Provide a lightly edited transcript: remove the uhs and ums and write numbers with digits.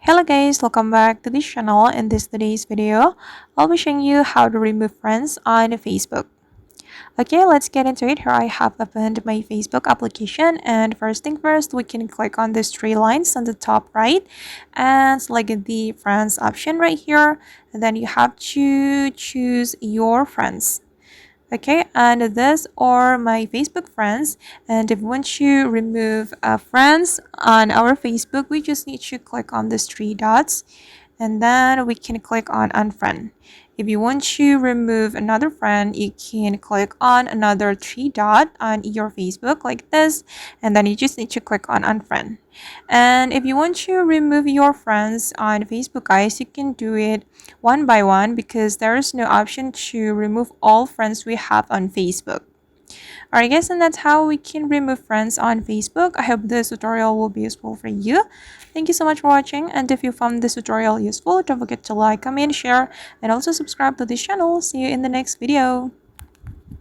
Hello guys, welcome back to this channel. In today's video, I'll be showing you how to remove friends on Facebook. Okay, let's get into it. Here I have opened my Facebook application, and first thing first, we can click on these three lines on the top right and select the friends option right here. And then you have to choose your friends. Okay, and this are my Facebook friends, and if we want to remove friends on our Facebook, we just need to click on these three dots, and then we can click on unfriend. If you want to remove another friend, you can click on another three dot on your Facebook like this, and then you just need to click on unfriend. And if you want to remove your friends on Facebook, guys, you can do it one by one because there is no option to remove all friends we have on Facebook. Alright guys, and that's how we can remove friends on Facebook. I hope this tutorial will be useful for you. Thank you so much for watching, and if you found this tutorial useful, don't forget to like, comment, share, and also subscribe to this channel. See you in the next video.